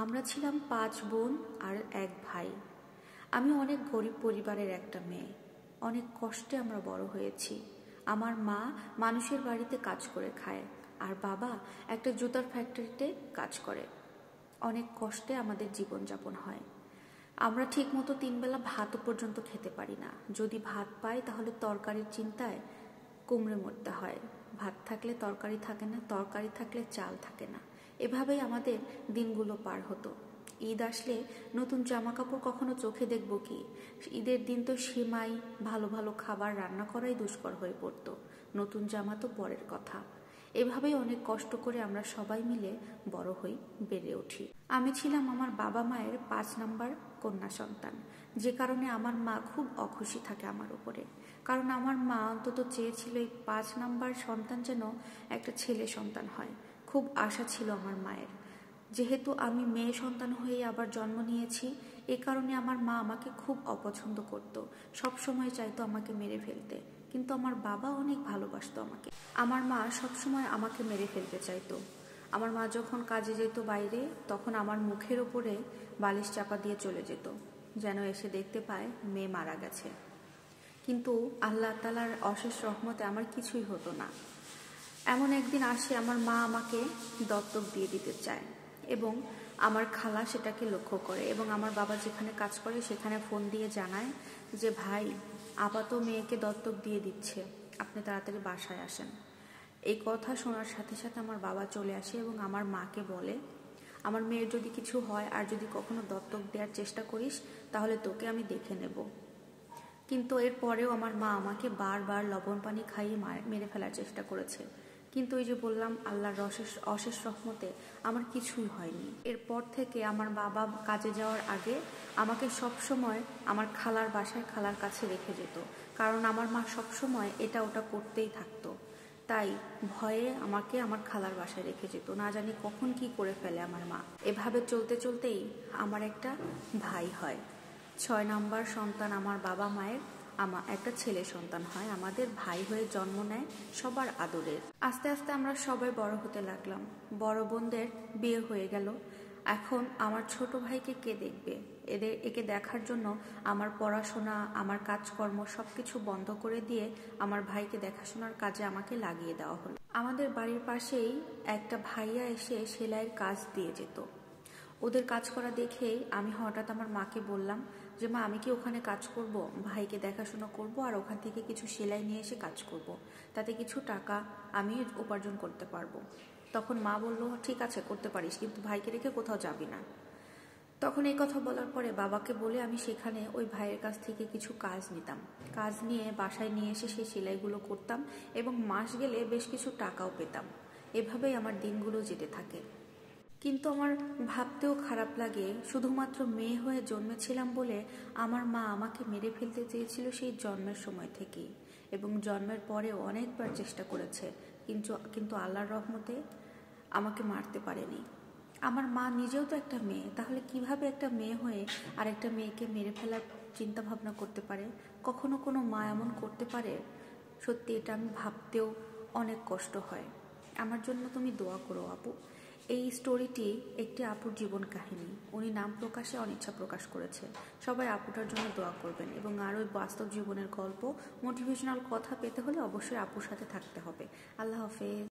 আমরা ছিলাম 5 বোন আর 1 ভাই। আমি অনেক গরিব পরিবারের একটা মেয়ে। অনেক কষ্টে আমরা বড় হয়েছি। আমার মা মানুষের বাড়িতে কাজ করে খায়, আর বাবা একটা জুতার ফ্যাক্টরিতে কাজ করে। অনেক কষ্টে আমাদের জীবনযাপন হয়। আমরা ঠিকমতো 3 বেলা ভাতও পর্যন্ত খেতে পারি না। যদি ভাত পাই তাহলে তরকারির চিন্তায় কুমড়ে মরতে হয়। ভাত থাকলে তরকারি থাকে না, তরকারি থাকলে চাল থাকে না। এভাবেই আমাদের দিনগুলো পার হতো। ঈদ আসলে নতুন জামা কাপড় কখনো চোখে দেখব কি? ঈদের দিন তো সেমাই, ভালো ভালো খাবার রান্না করাই দুষ্কর হয়ে পড়তো। নতুন জামা তো পরের কথা। এভাবেই অনেক কষ্ট করে আমরা সবাই মিলে বড় হই, বেড়ে উঠি। আমি ছিলাম আমার বাবা মায়ের 5 নাম্বার কন্যা সন্তান, যে কারণে আমার মা খুব অখুশি থাকে আমার উপরে। কারণ আমার মা অন্তত চেয়েছিল এই 5 নাম্বার সন্তান যেন একটা ছেলে সন্তান হয়। খুব আশা ছিল আমার মায়ের। যেহেতু আমি মেয়ে সন্তান হয়ে আবার জন্ম নিয়েছি, এ কারণে আমার মা আমাকে খুব অপছন্দ করত। সব সময় চাইতো আমাকে মেরে ফেলতে, কিন্তু আমার বাবা অনেক ভালোবাসতো আমাকে। আমার মা সবসময় আমাকে মেরে ফেলতে চাইতো। আমার মা যখন কাজে যেত বাইরে, তখন আমার মুখের ওপরে বালিশ চাপা দিয়ে চলে যেত, যেন এসে দেখতে পায় মেয়ে মারা গেছে। কিন্তু আল্লাহ তাআলার অশেষ রহমতে আমার কিছুই হতো না। এমন একদিন আসে, আমার মা আমাকে দত্তক দিয়ে দিতে চায় এবং আমার খালা সেটাকে লক্ষ্য করে এবং আমার বাবা যেখানে কাজ করে সেখানে ফোন দিয়ে জানায় যে ভাই, আপা তো মেয়েকে দত্তক দিয়ে দিচ্ছে, আপনি তাড়াতাড়ি বাসায় আসেন। এই কথা শোনার সাথে সাথে আমার বাবা চলে আসে এবং আমার মাকে বলে, আমার মেয়ের যদি কিছু হয় আর যদি কখনো দত্তক দেওয়ার চেষ্টা করিস তাহলে তোকে আমি দেখে নেব। কিন্তু এরপরেও আমার মা আমাকে বারবার লবণ পানি খাইয়ে মেরে ফেলার চেষ্টা করেছে। কিন্তু ওই যে বললাম, আল্লাহর অশেষ রহমতে আমার কিছুই হয়নি। এরপর থেকে আমার বাবা কাজে যাওয়ার আগে আমাকে সব সময় আমার খালার বাসায় খালার কাছে রেখে যেত, কারণ আমার মা সব সময় এটা ওটা করতেই থাকতো। তাই ভয়ে আমাকে আমার খালার বাসায় রেখে যেত, না জানি কখন কি করে ফেলে আমার মা। এভাবে চলতে চলতেই আমার একটা ভাই হয়। 6 নাম্বার সন্তান আমার বাবা মায়ের একটা ছেলে সন্তান হয়। আমাদের ভাই হয়ে জন্ম নেয় সবার আদরের। আস্তে আস্তে আমরা সবাই বড় হতে লাগলাম। বড় বোনদের বিয়ে হয়ে গেল। এখন আমার ছোট ভাইকে কে দেখবে? একে দেখার জন্য আমার পড়াশোনা, আমার কাজকর্ম সবকিছু বন্ধ করে দিয়ে আমার ভাইকে দেখাশোনার কাজে আমাকে লাগিয়ে দেওয়া হলো। আমাদের বাড়ির পাশেই একটা ভাইয়া এসে সেলাইয়ের কাজ দিয়ে যেত। ওদের কাজ করা দেখেই আমি হঠাৎ আমার মাকে বললাম যে মা, আমি কি ওখানে কাজ করব? ভাইকে দেখাশোনা করব আর ওখান থেকে কিছু সেলাই নিয়ে এসে কাজ করব, তাতে কিছু টাকা আমি উপার্জন করতে পারবো। তখন মা বলল, ঠিক আছে করতে পারিস, কিন্তু ভাইকে রেখে কোথাও যাবি না। তখন এই কথা বলার পরে বাবাকে বলে আমি সেখানে ওই ভাইয়ের কাছ থেকে কিছু কাজ নিতাম। কাজ নিয়ে বাসায় নিয়ে এসে সেই সেলাইগুলো করতাম এবং মাস গেলে বেশ কিছু টাকাও পেতাম। এভাবেই আমার দিনগুলো যেতে থাকে। কিন্তু আমার ভাবতেও খারাপ লাগে, শুধুমাত্র মেয়ে হয়ে জন্মেছিলাম বলে আমার মা আমাকে মেরে ফেলতে চেয়েছিল সেই জন্মের সময় থেকেই, এবং জন্মের পরেও অনেকবার চেষ্টা করেছে, কিন্তু আল্লাহর রহমতে আমাকে মারতে পারেনি। আমার মা নিজেও তো একটা মেয়ে, তাহলে কিভাবে একটা মেয়ে হয়ে আর একটা মেয়েকে মেরে ফেলার চিন্তা ভাবনা করতে পারে? কখনো কোনো মা এমন করতে পারে? সত্যি এটা আমি ভাবতেও অনেক কষ্ট হয়। আমার জন্য তুমি দোয়া করো আপু। এই স্টোরিটি একটি আপুর জীবন কাহিনী। উনি নাম প্রকাশে অনিচ্ছা প্রকাশ করেছে। সবাই আপুটার জন্য দোয়া করবেন এবং আরও বাস্তব জীবনের গল্প, মোটিভেশনাল কথা পেতে হলে অবশ্যই আপুর সাথে থাকতে হবে। আল্লাহ হাফেজ।